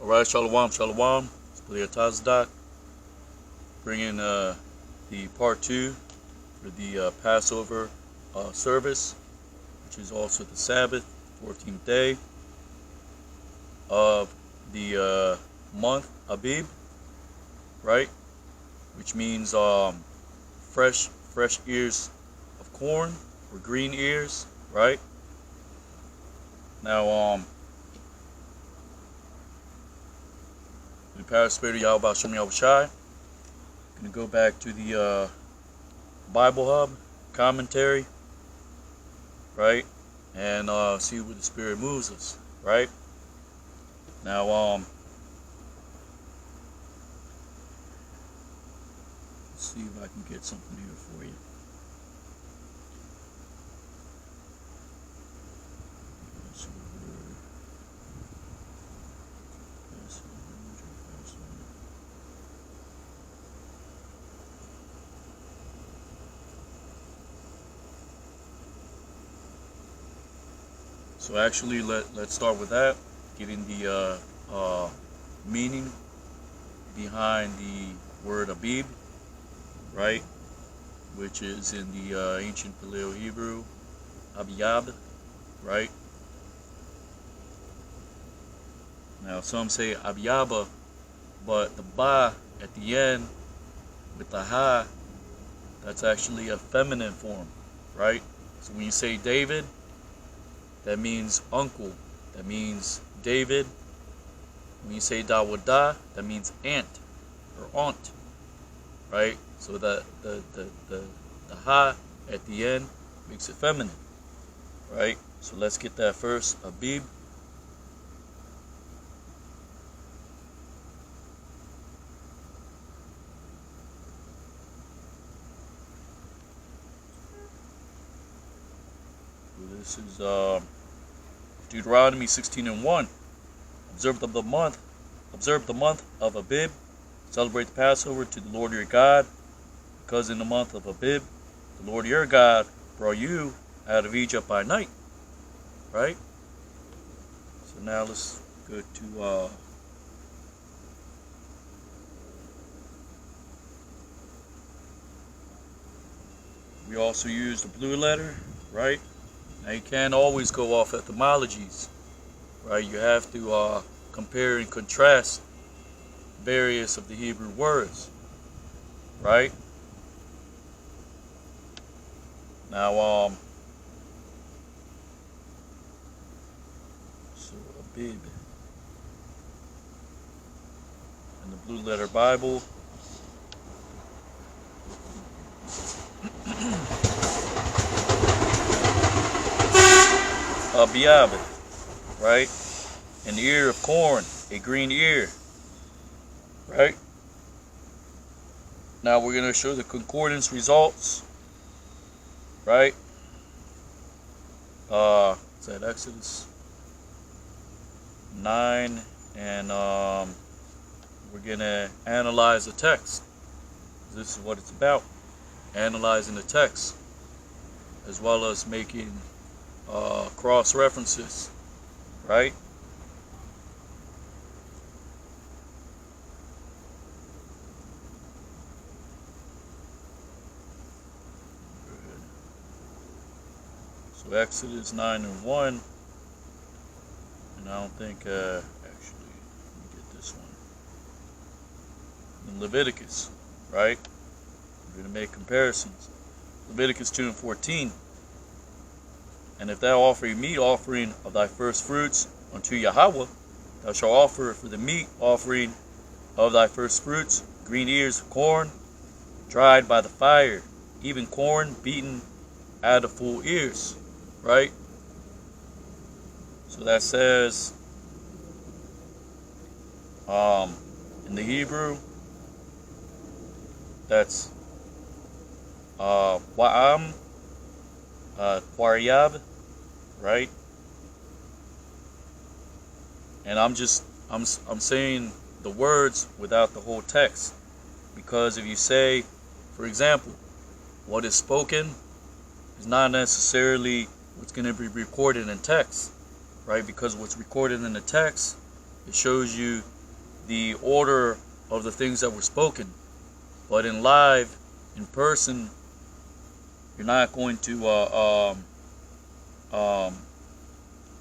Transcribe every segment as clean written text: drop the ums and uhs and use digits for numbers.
Alright, Shalom, Shalom. It's Player Tazdak, bringing the part 2 for the Passover service, which is also the Sabbath, 14th day of the month Abib, right? Which means fresh ears of corn or green ears, right? Now, the Passover Spirit of Yahweh Shem Yahweh Shai. Gonna go back to the Bible Hub commentary, right, and see where the Spirit moves us, right. Now, let's see if I can get something here for you. So actually, let's start with that, getting the meaning behind the word Abib, right, which is in the ancient Paleo-Hebrew, Abiyab, right. Now some say Abiyaba, but the ba at the end with the ha, that's actually a feminine form, right. So when you say David, that means uncle. That means David. When you say Dawada, that means aunt or aunt, right? So the ha at the end makes it feminine, right? So let's get that first. Abib. So this is Deuteronomy 16:1. Observe the month of Abib. Celebrate the Passover to the Lord your God, because in the month of Abib, the Lord your God brought you out of Egypt by night. Right? So now let's go to we also use the blue letter, right? Now you can't always go off etymologies, right? You have to compare and contrast various of the Hebrew words, right? Now, so Abib in the Blue Letter Bible. Abiyab, right? An ear of corn, a green ear, right? Now we're going to show the concordance results, right? Is that Exodus 9, and we're going to analyze the text. This is what it's about, analyzing the text, as well as making cross references, right? So Exodus 9:1, and I don't think actually, let me get this one. In Leviticus, right? We're going to make comparisons. Leviticus 2:14. And if thou offer a meat offering of thy first fruits unto Yahweh, thou shalt offer for the meat offering of thy first fruits green ears of corn, dried by the fire, even corn beaten out of full ears, right? So that says, in the Hebrew, that's wa'am, Quariyab, right? And I'm saying the words without the whole text, because if you say, for example, what is spoken is not necessarily what's going to be recorded in text, right? Because what's recorded in the text, it shows you the order of the things that were spoken. But in live, in person, you're not going to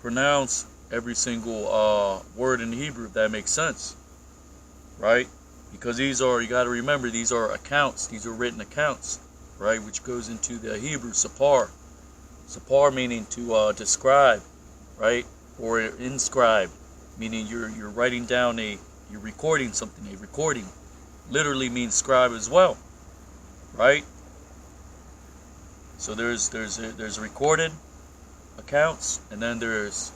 pronounce every single word in Hebrew, if that makes sense, right? Because these are, you got to remember, these are accounts. These are written accounts, right? Which goes into the Hebrew sapar. Sapar meaning to describe, right? Or inscribe, meaning you're writing down you're recording something. A recording literally means scribe as well, right? So there's recorded accounts, and then there's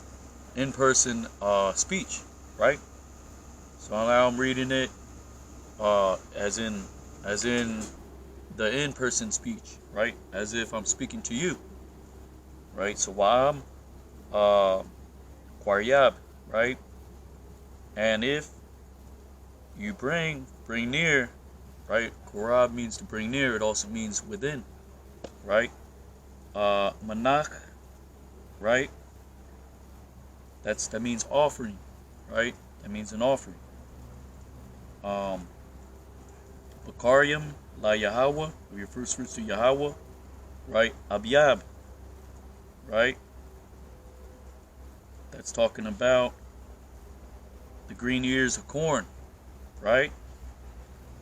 in-person speech, right? So now I'm reading it as in the in-person speech, right? As if I'm speaking to you, right? So Wa'am, Qaryab, right? And if you bring near, right? Qarab means to bring near. It also means within, right? Manach, right? That means offering, right? That means an offering. Bakarium la Yahweh, or your first fruits to Yahweh, right? Abyab, right? That's talking about the green ears of corn, right?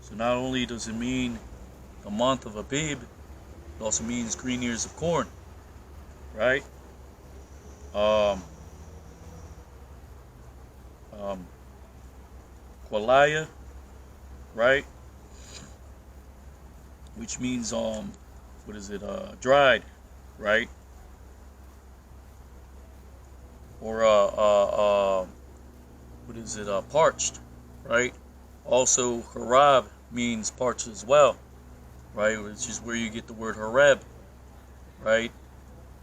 So not only does it mean the month of Abib, it also means green ears of corn, right? Qualaya, right? Which means what is it? Dried, right? Or what is it? Parched, right? Also, harab means parched as well, right? Which is where you get the word harab, right?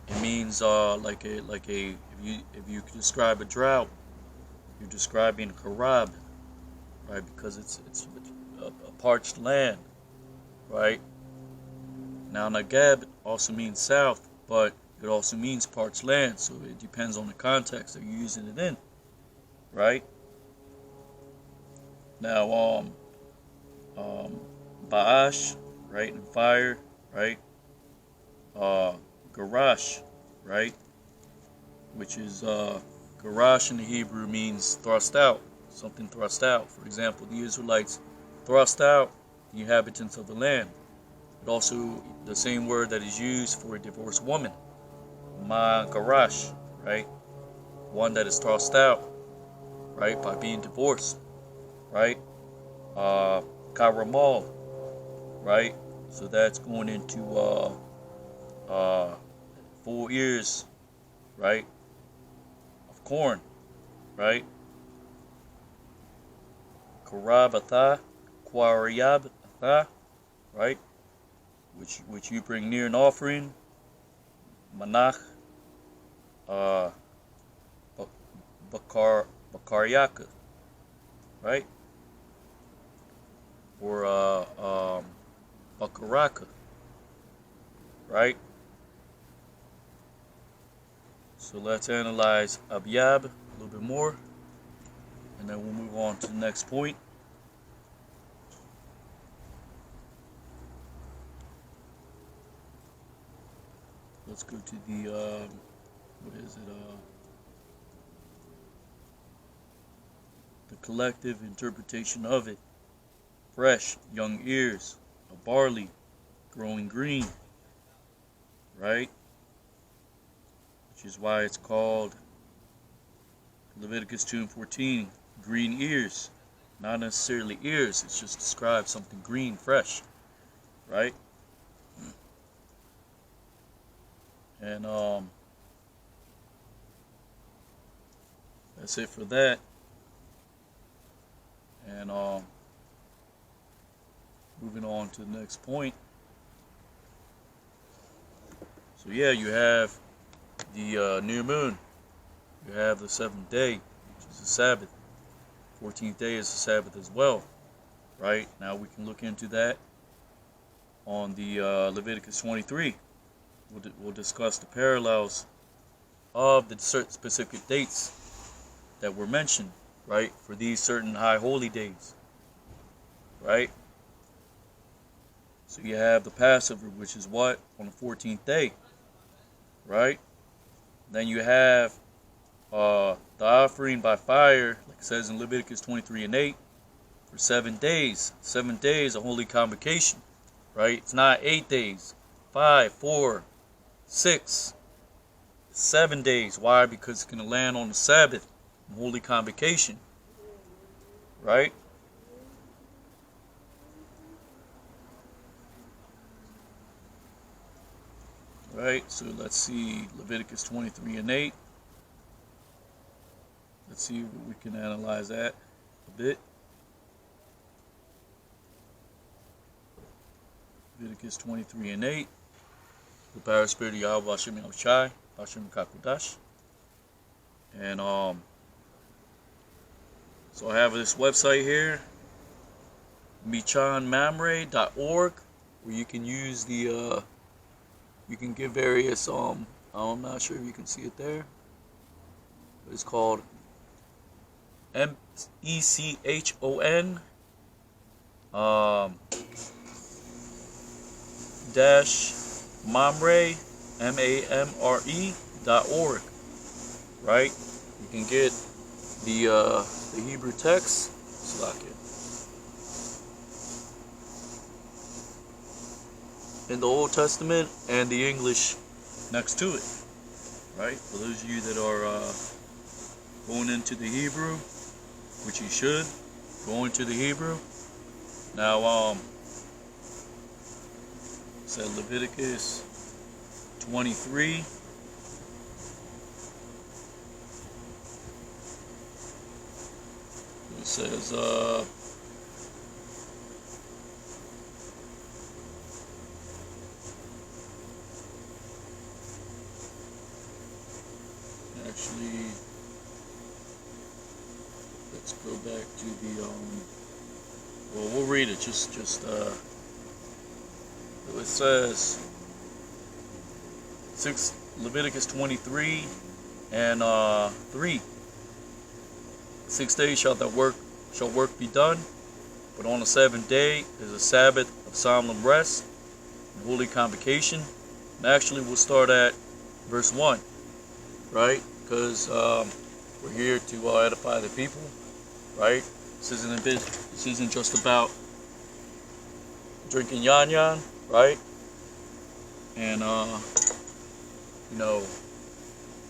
It means if you describe a drought, you're describing harab, right? Because it's a parched land, right? Now Nagab also means south, but it also means parched land, so it depends on the context that you're using it in, right? Now Ba'ash, right, and fire, right? Garash, right? Which is garash in the Hebrew means thrust out, something thrust out. For example, the Israelites thrust out the inhabitants of the land. But also the same word that is used for a divorced woman, ma garash, right? One that is thrust out, right, by being divorced, right? Karamal, right? So that's going into 4 ears, right, of corn, right? Karabatha, Qaryab-atha, right? Which you bring near an offering. Manach, Bakaryaka, right? Or Bakaraka, right? So let's analyze Abyab a little bit more, and then we'll move on to the next point. Let's go to the what is it? The collective interpretation of it. Fresh, young ears, a barley, growing green, right? Which is why it's called Leviticus 2:14, green ears. Not necessarily ears, it just describes something green, fresh, right? And that's it for that. And moving on to the next point. So yeah, you have the new moon. You have the 7th day, which is the Sabbath. 14th day is the Sabbath as well, right? Now we can look into that on the Leviticus 23. We'll discuss the parallels of the certain specific dates that were mentioned, right, for these certain high holy days, right? So you have the Passover, which is what? On the 14th day, right? Then you have the offering by fire, like it says in Leviticus 23:8, for 7 days. 7 days, a holy convocation, right? It's not 8 days, 5, 4, 6, 7 days. Why? Because it's going to land on the Sabbath, holy convocation, right? Right, so let's see Leviticus 23:8. Let's see if we can analyze that a bit. Leviticus 23:8. The power spirit of Yahweh Hashem Yahushai, Hashem Kakudash. And so I have this website here, michanmamre.org, where you can use the you can give various I'm not sure if you can see it there. But it's called MECHON dash Mamre MAMRE.org, right? You can get the Hebrew text, in the Old Testament and the English next to it, right? For those of you that are going into the Hebrew, which you should go into the Hebrew. Now, it said Leviticus 23. It says actually, let's go back to the well, we'll read it. It says Leviticus 23 and 3. 6 days shall work be done, but on the 7th day is a Sabbath of solemn rest and holy convocation. And actually, we'll start at verse 1, right? Because we're here to edify the people, right? This isn't just about drinking yan, right? And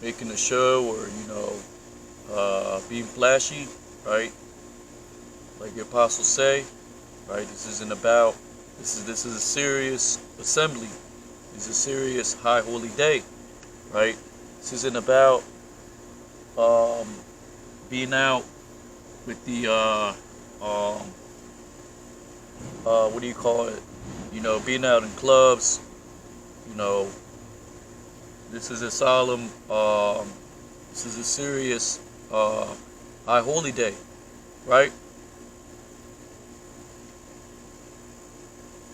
making a show, or being flashy, right? Like the apostles say, right? This isn't about. This is a serious assembly. This is a serious high holy day, right? This isn't about being out with the what do you call it? Being out in clubs. This is a solemn. This is a serious high holy day, right?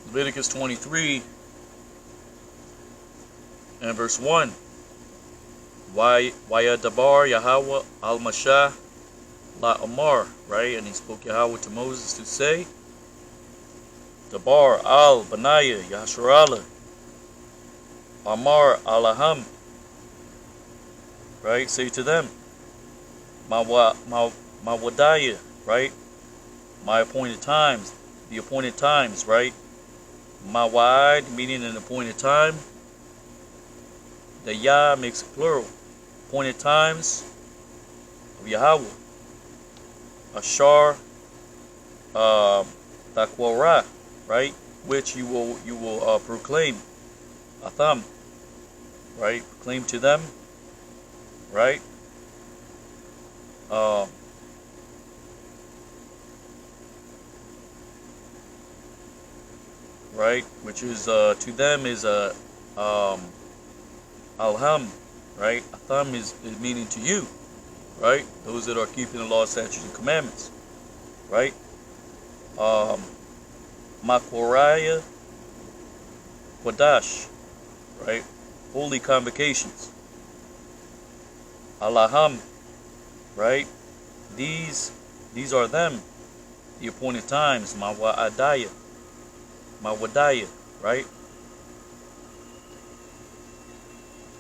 Leviticus 23 and verse 1. Wayadabar Yahweh al Mashah la Amar, right? And he spoke Yahweh to Moses to say, Dabar al Benaiah Yahsharala Amar Alaham, right? Say to them, Mawadaya, right? My appointed times, the appointed times, right? Mawad, meaning an appointed time. The Yah makes it plural. Appointed times of Yahweh. Ashar Takwara, right? Which you will proclaim. Atham, right? Proclaim to them, right? Right, which is to them is alham, right? Atham is meaning to you, right? Those that are keeping the law, statutes, and commandments, right? Makoraya Quadash, right? Holy convocations. Alaham, right? these are them, the appointed times, Mawadaya, right?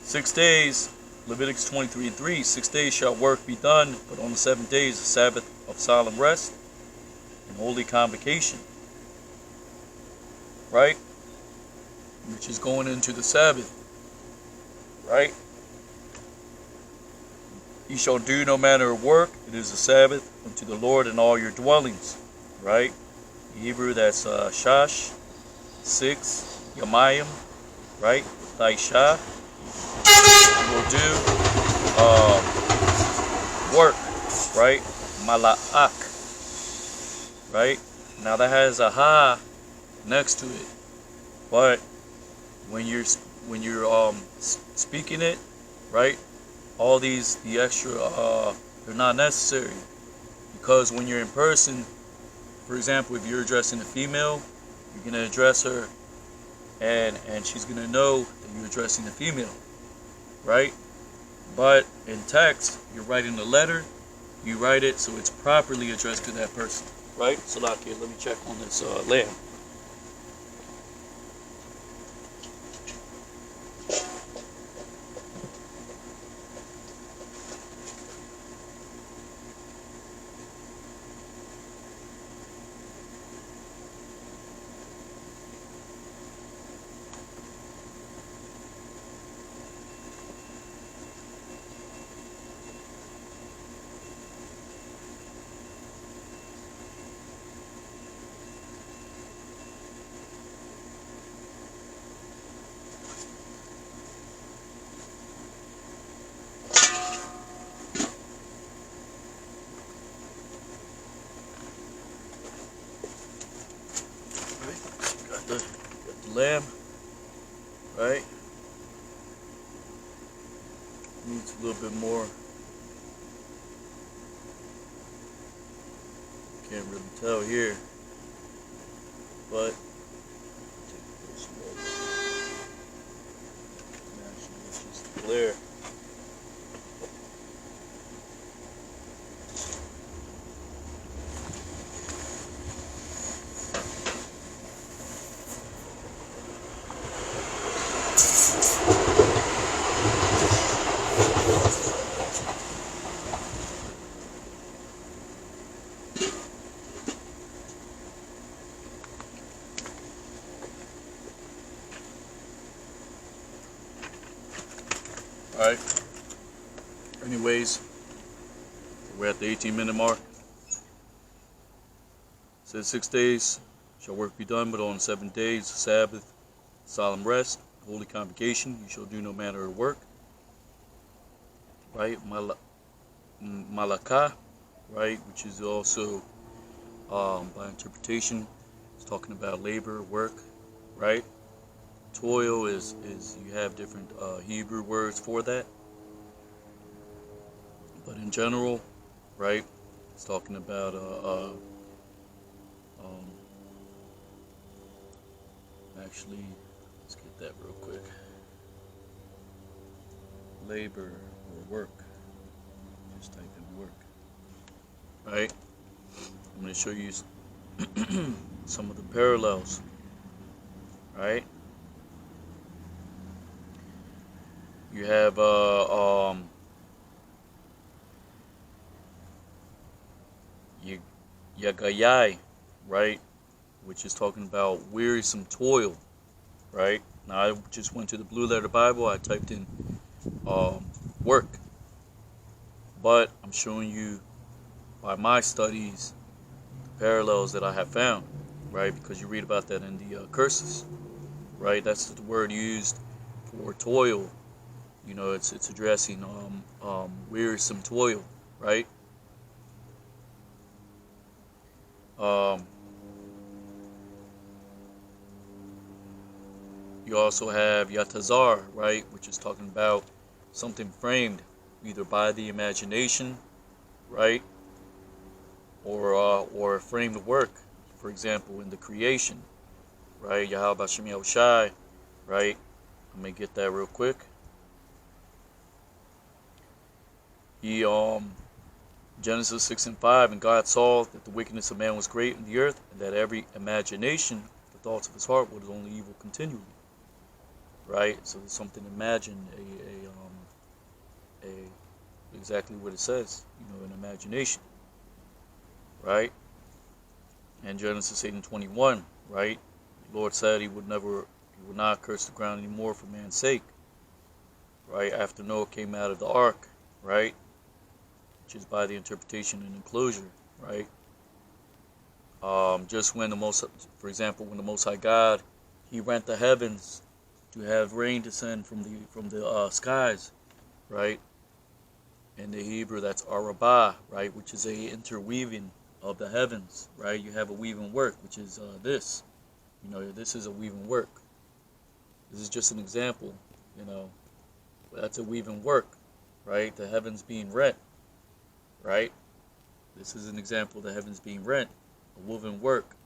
6 days, Leviticus 23:3, 6 days shall work be done, but on the 7th day is the Sabbath of solemn rest and holy convocation, right? Which is going into the Sabbath, right? Ye shall do no manner of work. It is a Sabbath unto the Lord in all your dwellings, right? In Hebrew, that's Shash, 6, Yamayim, right? Taisha. You will do work, right? Mala'ak, right? Now that has a ha next to it, but when you're speaking it, right? All these, the extra, they're not necessary, because when you're in person, for example, if you're addressing a female, you're gonna address her, and she's gonna know that you're addressing a female, right? But in text, you're writing a letter, you write it so it's properly addressed to that person, right? So, like here, let me check on this lamb. Got the lamb, right? Needs a little bit more. Can't really tell here, but take this one. Actually, it's just clear. Alright, anyways, we're at the 18-minute mark. It says 6 days shall work be done, but on 7 days, Sabbath, solemn rest, holy convocation, you shall do no manner of work. Right, Malakah, right, which is also, by interpretation, it's talking about labor, work, right? Toil is you have different Hebrew words for that, but in general, right, it's talking about actually, let's get that real quick. Labor or work. Just type in work. Right? I'm going to show you some of the parallels. Right? You have Yagayai, right? Which is talking about wearisome toil, right? Now I just went to the Blue Letter Bible, I typed in work. But I'm showing you by my studies the parallels that I have found, right? Because you read about that in the curses, right? That's the word used for toil. You know, it's addressing wearisome toil, right? You also have Yatazar, right, which is talking about something framed either by the imagination, right, or a framed work. For example, in the creation, right, Yahweh Bashem Yahushai, right. Let me get that real quick. He Genesis 6 and 5, and God saw that the wickedness of man was great in the earth, and that every imagination, the thoughts of his heart, was only evil continually. Right? So there's something to imagine, exactly what it says, an imagination. Right? And Genesis 8 and 21, right? The Lord said he would not curse the ground anymore for man's sake. Right? After Noah came out of the ark, right? Which is by the interpretation and enclosure, right? Just when for example, when the Most High God, he rent the heavens to have rain descend from the skies, right? In the Hebrew, that's arabah, right? Which is a interweaving of the heavens, right? You have a weaving work, which is this. This is a weaving work. This is just an example, but that's a weaving work, right? The heavens being rent, right? This is an example of the heavens being rent, a woven work,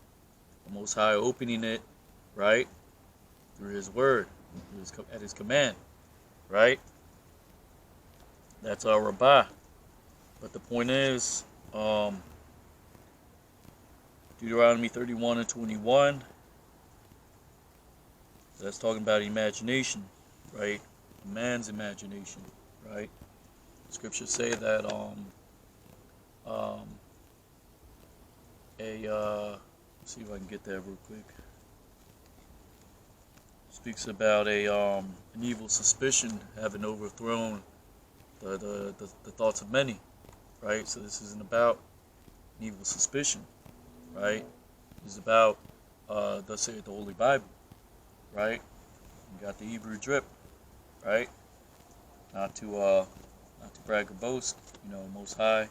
the Most High opening it, right? Through his word, at his command, right? That's our rabbah. But the point is, Deuteronomy 31 and 21, that's talking about imagination, right? Man's imagination, right? Scriptures say that let's see if I can get that real quick. Speaks about an evil suspicion having overthrown the thoughts of many, right? So this isn't about an evil suspicion, right? It's about thus saith the Holy Bible, right? You got the Hebrew drip, right? Not to brag or boast, Most High,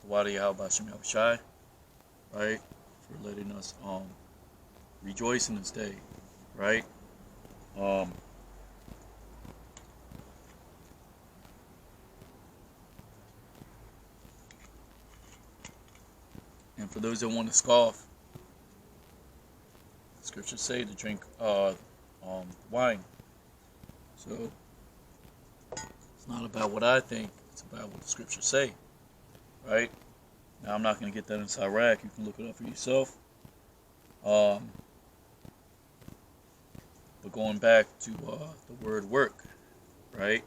Wadi Yahweh Shem Yahushai, right? For letting us rejoice in this day, right? And for those that want to scoff, the scriptures say to drink wine. So it's not about what I think, it's about what the scriptures say, right? Now I'm not going to get that in Iraq. You can look it up for yourself. But going back to the word work, right?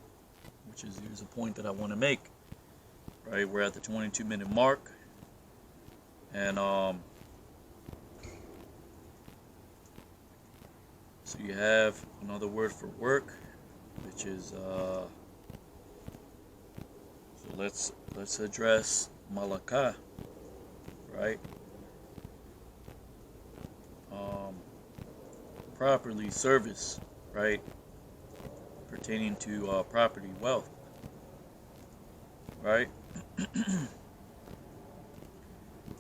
Here's a point that I want to make, right? We're at the 22-minute mark. And so you have another word for work, which is so let's address malakah, right? Properly service, right? Pertaining to property, wealth, right?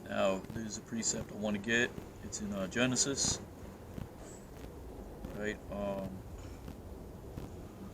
Now, there's a precept I want to get. It's in Genesis, right?